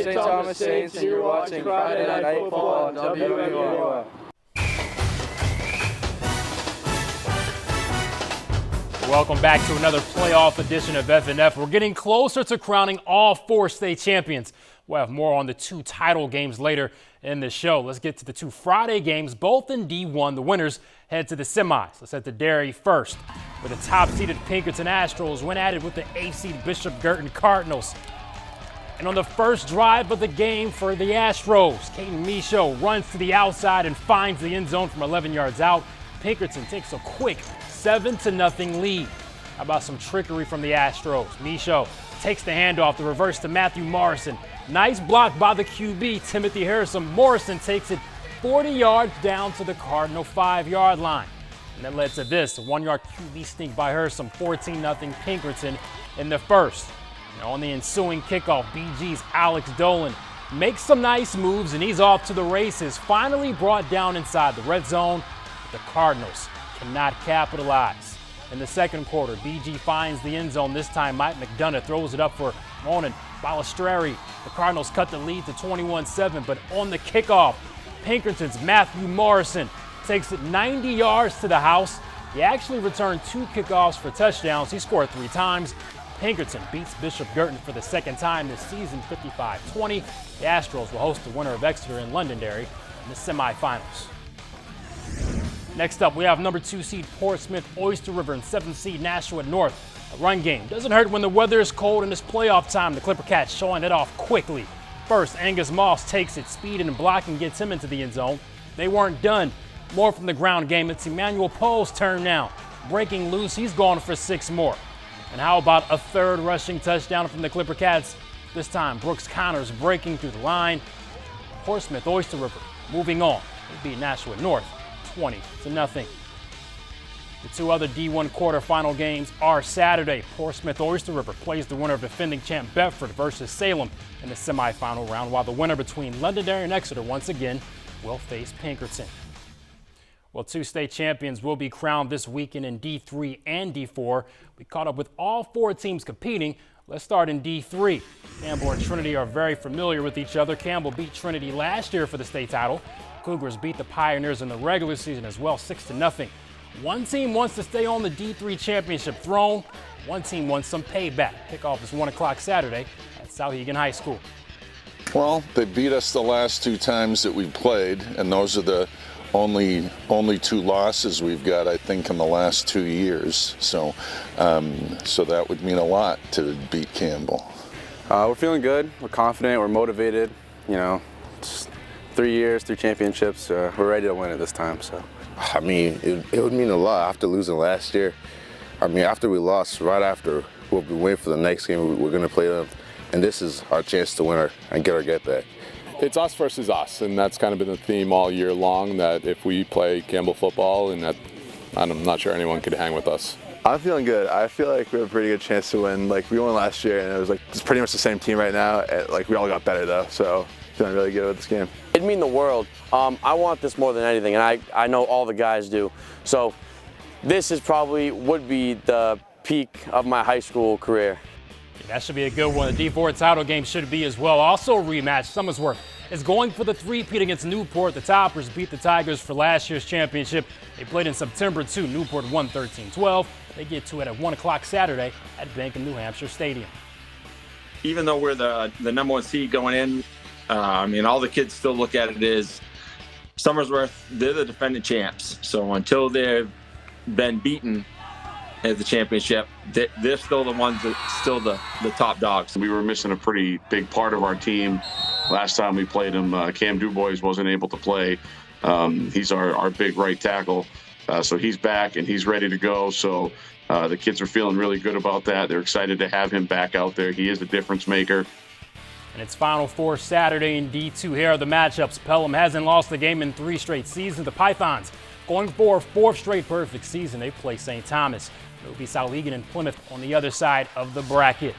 St. Thomas Saints, and you're watching Friday Night Football on WWR. Welcome back to another playoff edition of FNF. We're getting closer to crowning all 4 state champions. We'll have more on the 2 title games later in the show. Let's get to the 2 Friday games, both in D1. The winners head to the semis. Let's head to Dairy first, where the top-seeded Pinkerton Astros went at it with the 8th-seed Bishop Girton Cardinals. And on the first drive of the game for the Astros, Caden Michaud runs to the outside and finds the end zone from 11 yards out. Pinkerton takes a quick 7-0 lead. How about some trickery from the Astros? Michaud takes the handoff, the reverse to Matthew Morrison. Nice block by the QB, Timothy Harrison. Morrison takes it 40 yards down to the Cardinal 5-yard line. And that led to this, a 1-yard QB sneak by Harrison, 14-0 Pinkerton in the first. And on the ensuing kickoff, BG's Alex Dolan makes some nice moves, and he's off to the races. Finally brought down inside the red zone, but the Cardinals cannot capitalize. In the second quarter, BG finds the end zone. This time, Mike McDonough throws it up for Ronan Balistreri. The Cardinals cut the lead to 21-7, but on the kickoff, Pinkerton's Matthew Morrison takes it 90 yards to the house. He actually returned 2 kickoffs for touchdowns. He scored 3 times. Pinkerton beats Bishop Girton for the second time this season, 55-20. The Astros will host the winner of Exeter and Londonderry in the semifinals. Next up, we have number 2 seed Portsmouth Oyster River and 7th seed Nashua North. A run game doesn't hurt when the weather is cold and it's playoff time. The Clipper Cats showing it off quickly. First, Angus Moss takes it, speeding and blocking, gets him into the end zone. They weren't done. More from the ground game. It's Emmanuel Poe's turn now. Breaking loose, he's gone for 6 more. And how about a third rushing touchdown from the Clipper Cats? This time, Brooks Connors breaking through the line. Portsmouth Oyster River moving on. They beat Nashua North 20-0. The 2 other D1 quarterfinal games are Saturday. Portsmouth Oyster River plays the winner of defending champ Bedford versus Salem in the semifinal round, while the winner between Londonderry and Exeter once again will face Pinkerton. Well, 2 state champions will be crowned this weekend in D3 and D4. We caught up with all 4 teams competing. Let's start in D3. Campbell and Trinity are very familiar with each other. Campbell beat Trinity last year for the state title. Cougars beat the Pioneers in the regular season as well, 6-0. One team wants to stay on the D3 championship throne. One team wants some payback. Kickoff is 1 o'clock Saturday at Souhegan High School. Well, they beat us the last 2 times that we played, and those are the only 2 losses we've got, I think, in the last 2 years. So that would mean a lot to beat Campbell. We're feeling good. We're confident. We're motivated. You know, it's 3 years, 3 championships. We're ready to win it this time. So. I mean, it would mean a lot after losing last year. I mean, after we lost, right after we'll be waiting for the next game, we're going to play them. And this is our chance to win and get our get back. It's us versus us, and that's kind of been the theme all year long, that if we play Campbell football, and that, I'm not sure anyone could hang with us. I'm feeling good. I feel like we have a pretty good chance to win. Like, we won last year, and it was like it's pretty much the same team right now. Like, we all got better, though, so feeling really good with this game. It'd mean the world. I want this more than anything, and I know all the guys do. So this is would be the peak of my high school career. That should be a good one. The D4 title game should be as well. Also a rematch. Summersworth is going for the 3-peat against Newport. The Toppers beat the Tigers for last year's championship. They played in September, too. Newport won 13-12. They get to it at 1 o'clock Saturday at Bank of New Hampshire Stadium. Even though we're the number 1 seed going in, I mean, all the kids still look at it as Summersworth, they're the defending champs. So until they've been beaten at the championship, they're still the ones that still the top dogs. We were missing a pretty big part of our team last time we played them. Cam Dubois wasn't able to play. He's our big right tackle. So he's back and he's ready to go. So the kids are feeling really good about that. They're excited to have him back out there. He is a difference maker. And it's Final Four Saturday in D2. Here are the matchups. Pelham hasn't lost the game in 3 straight seasons. The Pythons going for a 4th straight perfect season. They play St. Thomas. It'll be Souhegan and Plymouth on the other side of the bracket.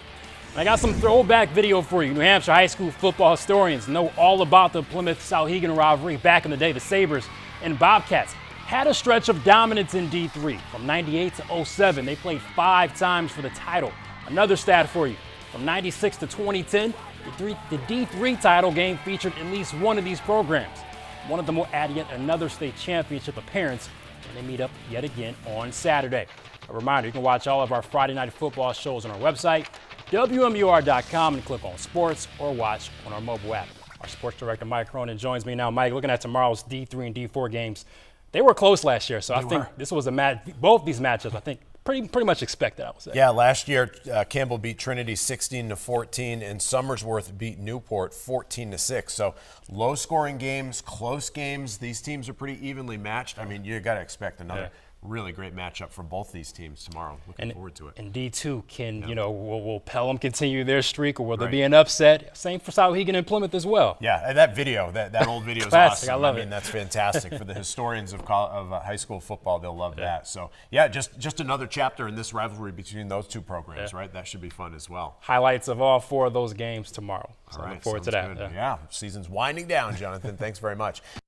And I got some throwback video for you. New Hampshire high school football historians know all about the Plymouth-Souhegan rivalry back in the day. The Sabres and Bobcats had a stretch of dominance in D3 from 98 to 07. They played 5 times for the title. Another stat for you. From 96 to 2010, the D3 title game featured at least one of these programs. One of them will add yet another state championship appearance when they meet up yet again on Saturday. A reminder, you can watch all of our Friday Night Football shows on our website, WMUR.com, and click on sports or watch on our mobile app. Our sports director, Mike Cronin, joins me now. Mike, looking at tomorrow's D3 and D4 games, they were close last year, so I think this was a match. Both these matchups, I think, pretty much expected, I would say. Yeah, last year Campbell beat Trinity 16-14, and Somersworth beat Newport 14-6. So low-scoring games, close games. These teams are pretty evenly matched. I mean, you got to expect another really great matchup from both these teams tomorrow. Looking forward to it. And D2 can, will Pelham continue their streak, or will there be an upset? Same for Souhegan and Plymouth as well. Yeah, and that video, that old video is Classic, awesome. I love it. That's fantastic. For the historians of high school football, they'll love that. So, yeah, just another chapter in this rivalry between those two programs, right? That should be fun as well. Highlights of all 4 of those games tomorrow. So all right, look forward to that. Yeah, season's winding down, Jonathan. Thanks very much.